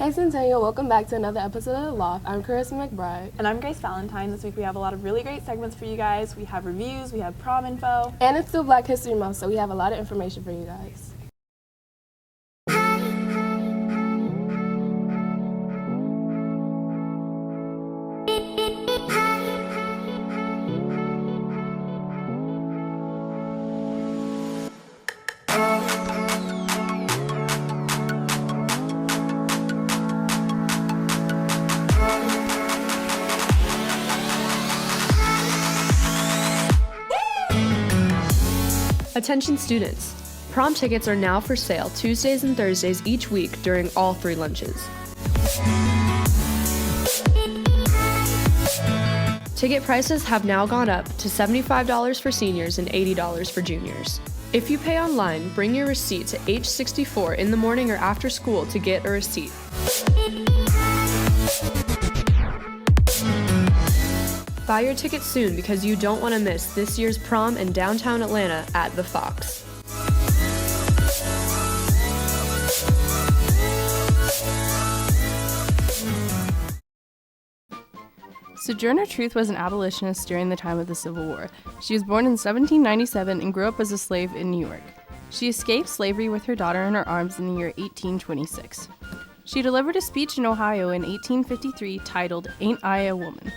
Hey Centennial, welcome back to another episode of LOFT. I'm Carissa McBride. And I'm Grace Valentine. This week we have a lot of really great segments for you guys. We have reviews, we have prom info. And it's still Black History Month, so we have a lot of information for you guys. Attention students, prom tickets are now for sale Tuesdays and Thursdays each week during all 3 lunches. Ticket prices have now gone up to $75 for seniors and $80 for juniors. If you pay online, bring your receipt to H64 in the morning or after school to get a receipt. Buy your tickets soon because you don't want to miss this year's prom in downtown Atlanta at the Fox. Sojourner Truth was an abolitionist during the time of the Civil War. She was born in 1797 and grew up as a slave in New York. She escaped slavery with her daughter in her arms in the year 1826. She delivered a speech in Ohio in 1853 titled, "Ain't I a Woman?"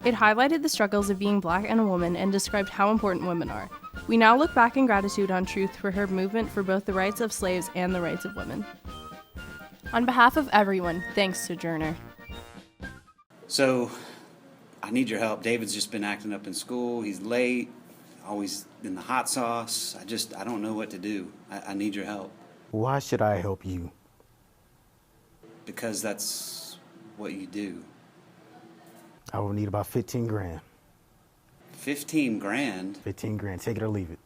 It highlighted the struggles of being black and a woman and described how important women are. We now look back in gratitude on Truth for her movement for both the rights of slaves and the rights of women. On behalf of everyone, thanks, Sojourner. So, I need your help. David's just been acting up in school. He's late, always in the hot sauce. I don't know what to do. I need your help. Why should I help you? Because that's what you do. I will need about 15 grand. 15 grand? 15 grand, take it or leave it.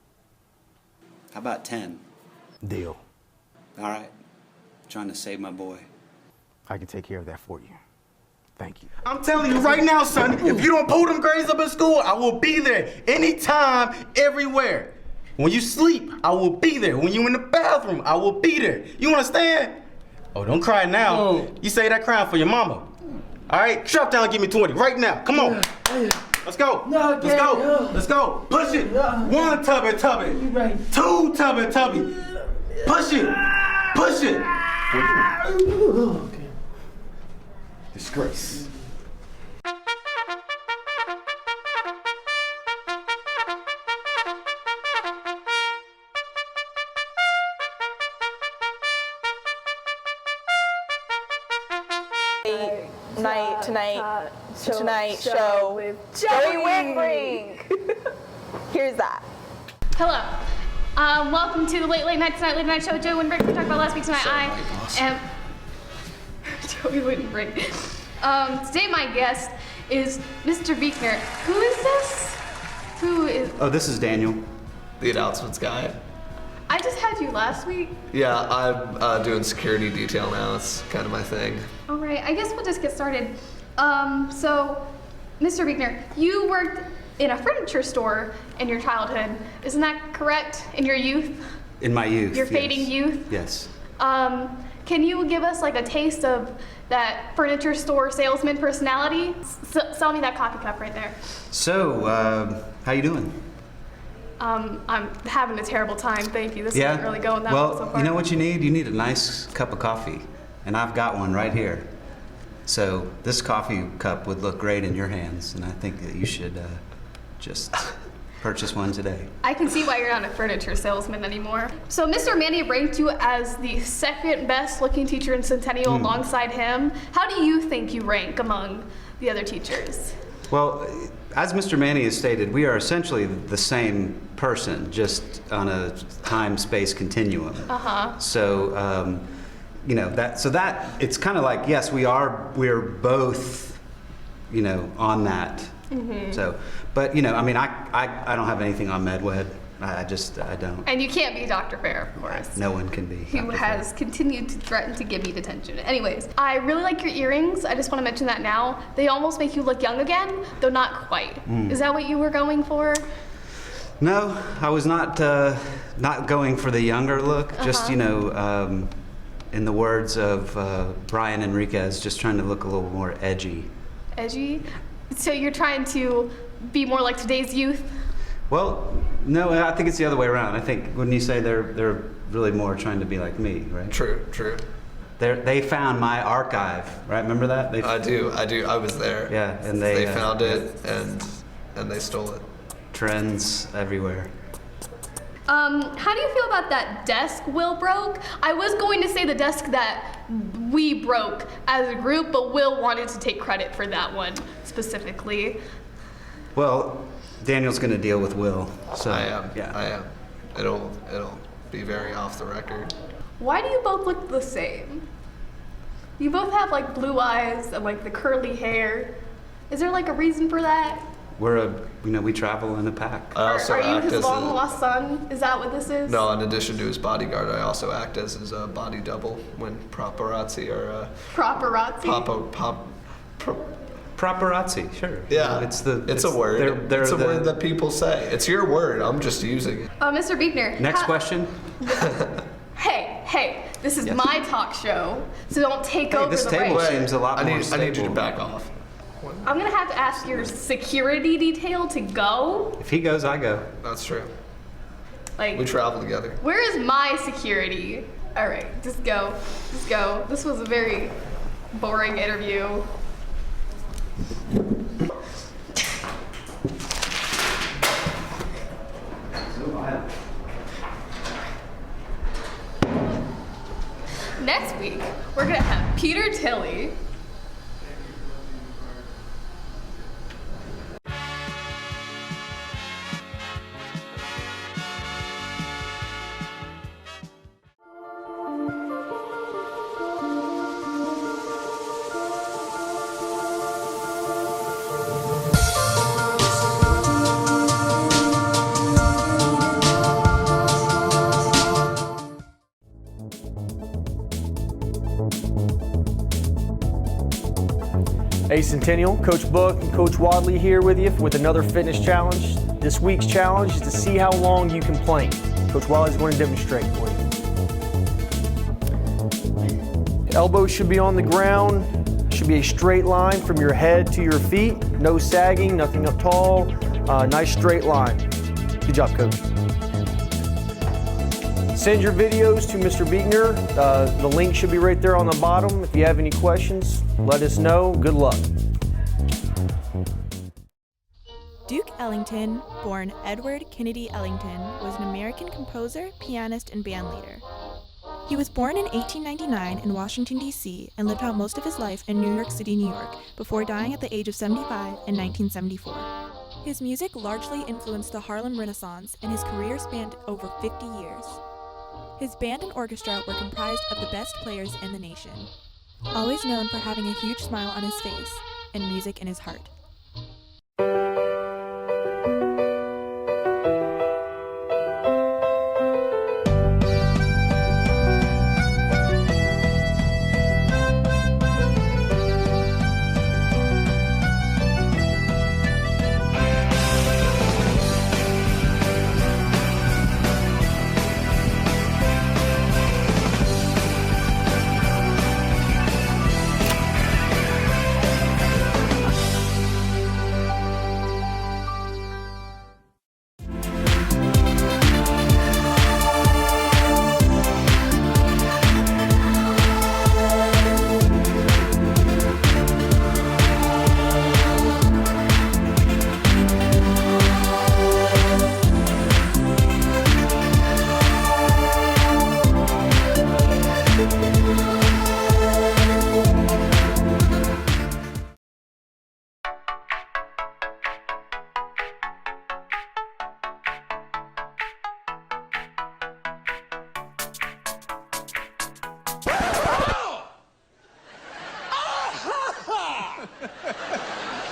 How about 10? Deal. All right. Trying to save my boy. I can take care of that for you. Thank you. I'm telling you right now, son, if you don't pull them grades up in school, I will be there anytime, everywhere. When you sleep, I will be there. When you in the bathroom, I will be there. You understand? Oh, don't cry now. No. You say that crying for your mama. All right, drop down and give me 20 right now. Come on. Let's go. No, Let's go. Let's go. Push it. 1 tubby. 2 tubby. Push it. Push it. Okay. Disgrace. Tonight show with Joey Windbrink. Here's that. Hello. Welcome to the Late Night Tonight Late Night Show with Joey Windbrink. We talked about last week tonight. I am Joey Windbrink. Today my guest is Mr. Beekner. Who is this? Who is? Oh, this is Daniel. The announcements guy. I just had you last week. Yeah, I'm doing security detail now. It's kind of my thing. All right, I guess we'll just get started. So, Mr. Beekner, you worked in a furniture store in your childhood. Isn't that correct? In your youth? In my youth, Your fading youth? Yes. Can you give us like a taste of that furniture store salesman personality? Sell me that coffee cup right there. So, how you doing? I'm having a terrible time, thank you. This isn't really going that well so far. You know what you need? You need a nice cup of coffee. And I've got one right here. So this coffee cup would look great in your hands, and I think that you should just purchase one today. I can see why you're not a furniture salesman anymore. So Mr. Manny ranked you as the second best looking teacher in Centennial alongside him. How do you think you rank among the other teachers? Well, as Mr. Manny has stated, we are essentially the same person, just on a time-space continuum. So, you know, that it's kind of like, yes, we're both, you know, on that. So, but you know, I mean, I don't have anything on MedWed. I don't. And you can't be Dr. Fair, of course. No one can be. Who has continued to threaten to give me detention. Anyways, I really like your earrings. I just want to mention that now. They almost make you look young again, though not quite. Is that what you were going for? No, I was not going for the younger look. Just, you know, in the words of Brian Enriquez, just trying to look a little more edgy. Edgy? So you're trying to be more like today's youth? Well, no, I think it's the other way around. I think, wouldn't you say they're really more trying to be like me, right? True. They found my archive, right? Remember that? I do. I was there. Yeah, and they found it and they stole it. Trends everywhere. How do you feel about that desk Will broke? I was going to say the desk that we broke as a group, but Will wanted to take credit for that one specifically. Well, Daniel's going to deal with Will. So I am. Yeah. I am. It'll be very off the record. Why do you both look the same? You both have like blue eyes and like the curly hair. Is there like a reason for that? We travel in a pack. Are you his long lost son? Is that what this is? No, in addition to his bodyguard, I also act as his body double when paparazzi are. Paparazzi? Paparazzi, sure. Yeah, it's a word. It's a word that people say. It's your word. I'm just using it. Mr. Buechner. Next question. Hey, this is my talk show, so don't take over this the table reins. seems a lot more stable. I need you to back off. I'm gonna have to ask your security detail to go. If he goes, I go. That's true. Like, we travel together. Where is my security? All right, just go. This was a very boring interview. Next week, we're gonna have Peter Tilley. Hey Centennial, Coach Buck and Coach Wadley here with you with another fitness challenge. This week's challenge is to see how long you can plank. Coach Wadley is going to demonstrate for you. Elbows should be on the ground. Should be a straight line from your head to your feet. No sagging, nothing up tall. Nice straight line. Good job, Coach. Send your videos to Mr. Buechner. The link should be right there on the bottom. If you have any questions, let us know. Good luck. Duke Ellington, born Edward Kennedy Ellington, was an American composer, pianist, and bandleader. He was born in 1899 in Washington, D.C., and lived out most of his life in New York City, New York, before dying at the age of 75 in 1974. His music largely influenced the Harlem Renaissance, and his career spanned over 50 years. His band and orchestra were comprised of the best players in the nation. Always known for having a huge smile on his face and music in his heart.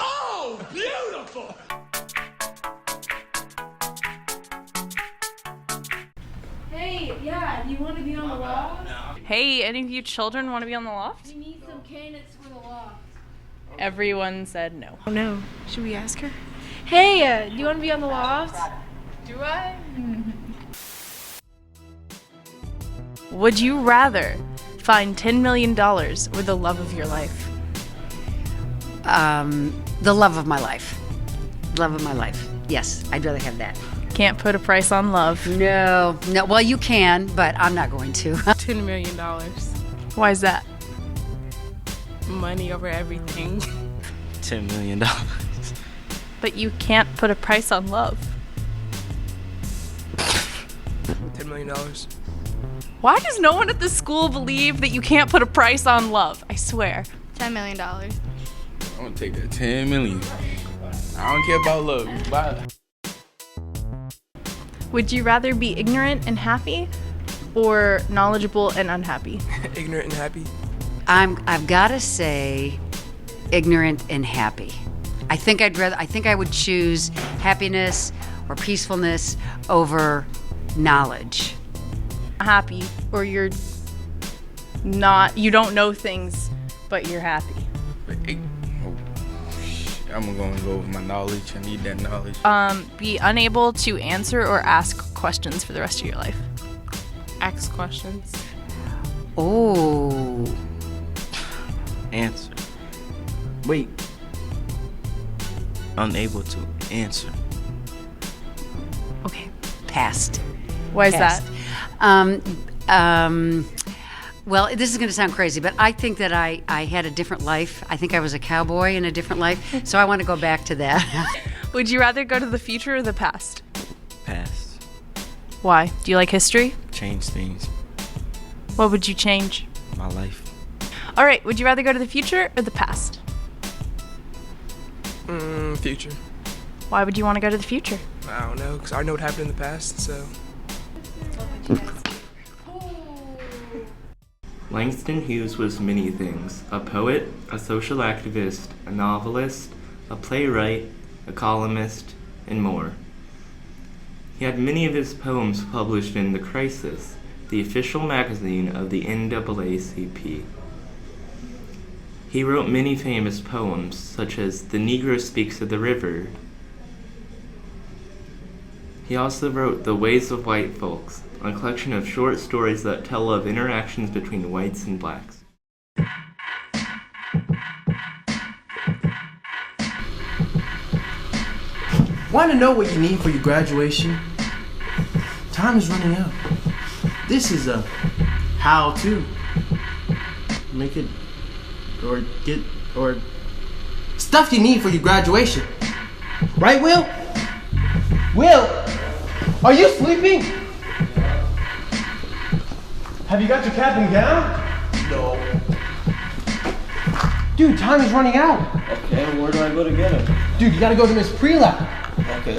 Oh, beautiful! Hey, yeah, do you want to be on the loft? Hey, any of you children want to be on the loft? We need some candidates for the loft. Everyone said no. Oh no. Should we ask her? Hey, do you want to be on the loft? Do I? Would you rather Find $10 million or the love of your life. The love of my life. Love of my life. Yes, I'd rather have that. Can't put a price on love. No. Well, you can, but I'm not going to. $10 million. Why is that? Money over everything. $10 million. But you can't put a price on love. $10 million. Why does no one at the school believe that you can't put a price on love? I swear. $10 million. I'm gonna take that 10 million. I don't care about love. Bye. Would you rather be ignorant and happy or knowledgeable and unhappy? Ignorant and happy. I've got to say ignorant and happy. I think I would choose happiness or peacefulness over knowledge. Happy, or you don't know things, but you're happy. I'm gonna go with my knowledge. I need that knowledge. Be unable to answer or ask questions for the rest of your life. Ask questions. Oh. Answer. Wait. Unable to answer. Okay. Past. Why is that? Well, this is going to sound crazy, but I think that I had a different life. I think I was a cowboy in a different life, so I want to go back to that. Would you rather go to the future or the past? Past. Why? Do you like history? Change things. What would you change? My life. All right, would you rather go to the future or the past? Future. Why would you want to go to the future? I don't know, because I know what happened in the past, so. Langston Hughes was many things: a poet, a social activist, a novelist, a playwright, a columnist, and more. He had many of his poems published in The Crisis, the official magazine of the NAACP. He wrote many famous poems, such as The Negro Speaks of the River. He also wrote The Ways of White Folks, a collection of short stories that tell of interactions between whites and blacks. Want to know what you need for your graduation? Time is running out. This is a how-to. Make it, or get, or stuff you need for your graduation. Right, Will? Will, are you sleeping? Have you got your cap and gown? No. Dude, time is running out. Okay, where do I go to get it? Dude, you gotta go to Miss Prelap. Okay.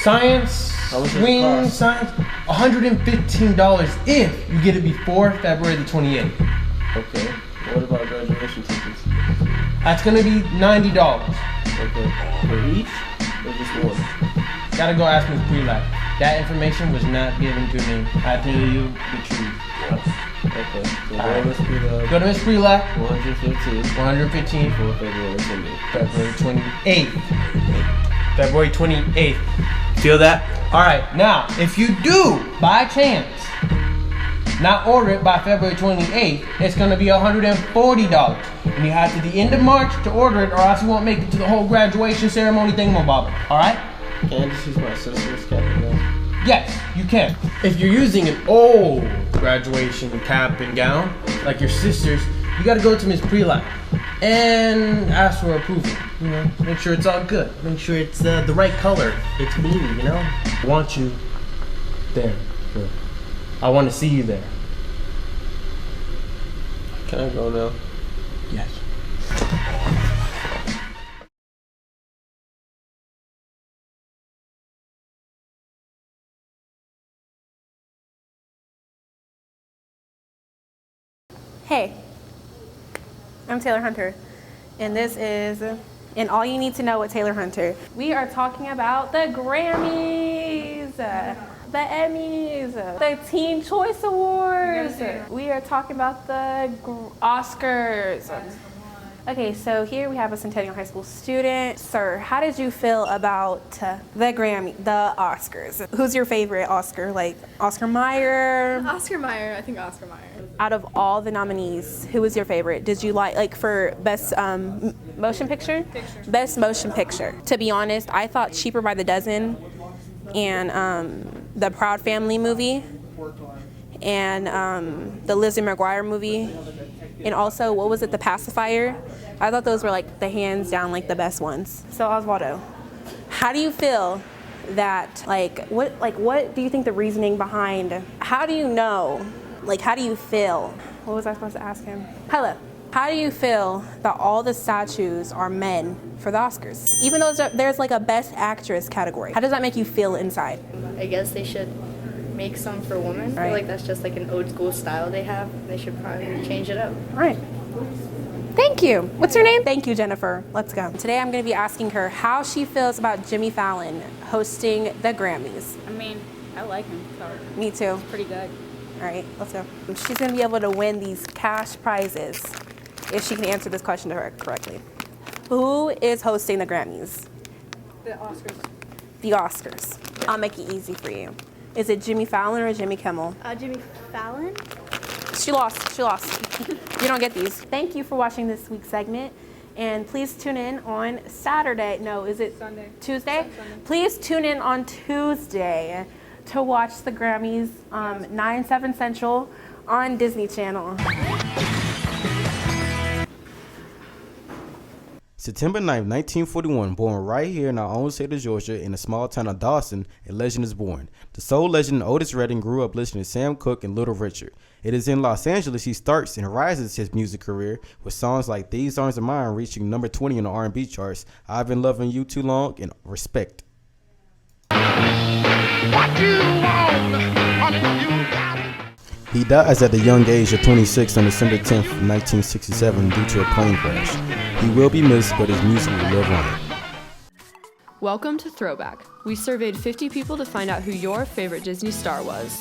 Science, wing, science, $115 if you get it before February the 28th. Okay. What about graduation tickets? That's gonna be $90. Okay. For each or just one? Gotta go ask Miss Prelap. That information was not given to me. I tell you the truth. Okay. So go to Miss Prelap. 115. 115 for February 28th. February 28th. February 28th. Feel that? Alright, now, if you do, by chance, not order it by February 28th, it's gonna be $140. And you have to the end of March to order it, or else you won't make it to the whole graduation ceremony thingamabob. Alright? Can I just use my sister's cap and gown? Yes, you can. If you're using an old graduation cap and gown, like your sister's, you gotta go to Miss Prelap and ask for approval. You know, make sure it's all good. Make sure it's the right color. It's blue, you know? I want you there. I want to see you there. Can I go now? Yes. Hey, I'm Taylor Hunter, and this is All You Need to Know with Taylor Hunter. We are talking about the Grammys, the Emmys, the Teen Choice Awards. We are talking about the Oscars. Okay, so here we have a Centennial High School student. Sir, how did you feel about the Oscars? Who's your favorite Oscar? Like Oscar Mayer? Oscar Mayer. I think Oscar Mayer. Out of all the nominees, who was your favorite? Did you like for best motion picture? Best motion picture. To be honest, I thought Cheaper by the Dozen and the Proud Family movie and the Lizzie McGuire movie. And also, what was it, The Pacifier? I thought those were like the hands down like the best ones. So Oswaldo, how do you feel that what do you think the reasoning behind? How do you know? Like, how do you feel? What was I supposed to ask him? Hello. How do you feel that all the statues are men for the Oscars? Even though there's like a Best Actress category. How does that make you feel inside? I guess they should make some for women. I feel like that's just like an old school style they have. They should probably change it up. All right. Thank you. What's your name? Thank you, Jennifer. Let's go. Today I'm going to be asking her how she feels about Jimmy Fallon hosting the Grammys. I mean, I like him. So Me too. it's pretty good. All right, let's go. She's going to be able to win these cash prizes if she can answer this question to her correctly. Who is hosting the Grammys? The Oscars. The Oscars. I'll make it easy for you. Is it Jimmy Fallon or Jimmy Kimmel? Jimmy Fallon? She lost. You don't get these. Thank you for watching this week's segment. And please tune in on Saturday. No, is it Sunday? Tuesday? Sunday. Please tune in on Tuesday to watch the Grammys 9/7 Central on Disney Channel. September 9th, 1941, born right here in our own state of Georgia in the small town of Dawson, a legend is born. The soul legend Otis Redding grew up listening to Sam Cooke and Little Richard. It is in Los Angeles he starts and rises his music career with songs like These Arms Are Mine reaching number 20 on the R&B charts, I've Been Loving You Too Long, and Respect. What you want, honey, you got it. He dies at the young age of 26 on December 10th, 1967 due to a plane crash. He will be missed, but his music will live on. Welcome to Throwback. We surveyed 50 people to find out who your favorite Disney star was.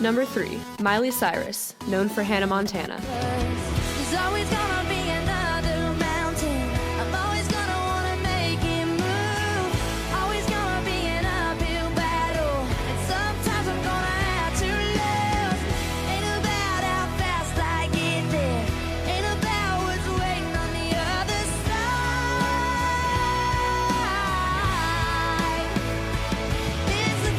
Number 3, Miley Cyrus, known for Hannah Montana. There's always gonna be another mountain. I'm always gonna wanna make it move. Always gonna be an uphill battle. And sometimes I'm gonna have to lose. Ain't about how fast I get there. Ain't about what's waiting on the other side. It's the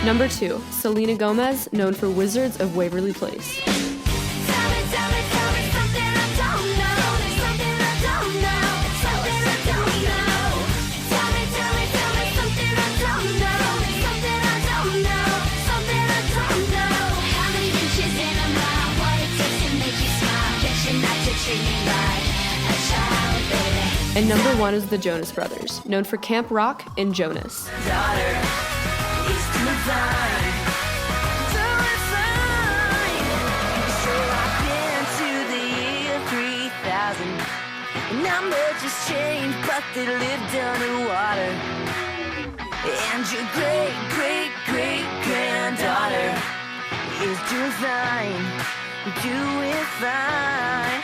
Number 2, Selena Gomez, known for Wizards of Waverly Place. And number 1 is the Jonas Brothers, known for Camp Rock and Jonas. Number just changed, but they lived underwater. And your great-great-great-granddaughter is doing fine.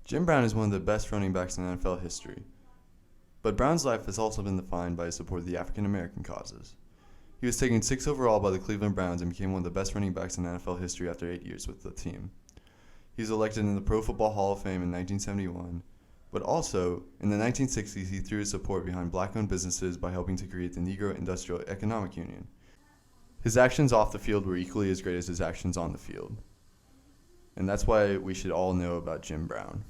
Jim Brown is one of the best running backs in NFL history. But Brown's life has also been defined by his support of the African American causes. He was taken 6th overall by the Cleveland Browns and became one of the best running backs in NFL history after 8 years with the team. He was elected in the Pro Football Hall of Fame in 1971, but also, in the 1960s, he threw his support behind black-owned businesses by helping to create the Negro Industrial Economic Union. His actions off the field were equally as great as his actions on the field. And that's why we should all know about Jim Brown.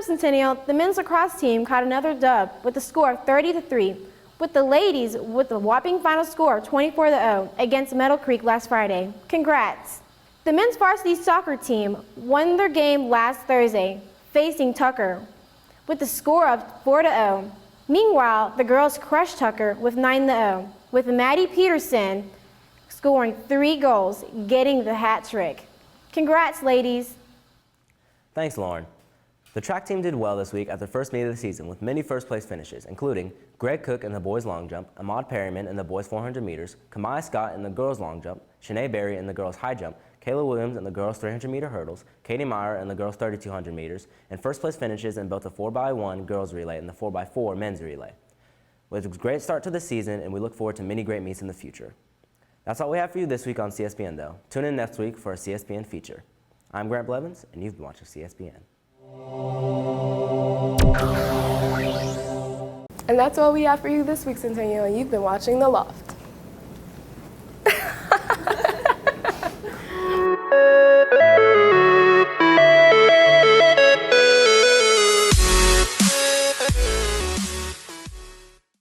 Centennial, the men's lacrosse team caught another dub with a score of 30-3, with the ladies with a whopping final score of 24-0 against Meadow Creek last Friday. Congrats! The men's varsity soccer team won their game last Thursday, facing Tucker, with a score of 4-0. Meanwhile, the girls crushed Tucker with 9-0, with Maddie Peterson scoring 3 goals, getting the hat trick. Congrats, ladies! Thanks, Lauren. The track team did well this week at their first meet of the season with many first-place finishes, including Greg Cook in the boys' long jump, Ahmad Perryman in the boys' 400 meters, Kamai Scott in the girls' long jump, Shanae Berry in the girls' high jump, Kayla Williams in the girls' 300-meter hurdles, Katie Meyer in the girls' 3,200 meters, and first-place finishes in both the 4x1 girls' relay and the 4x4 men's relay. It was a great start to the season, and we look forward to many great meets in the future. That's all we have for you this week on CSBN, though. Tune in next week for a CSBN feature. I'm Grant Blevins, and you've been watching CSBN. And that's all we have for you this week, Centennial, and you've been watching The Loft.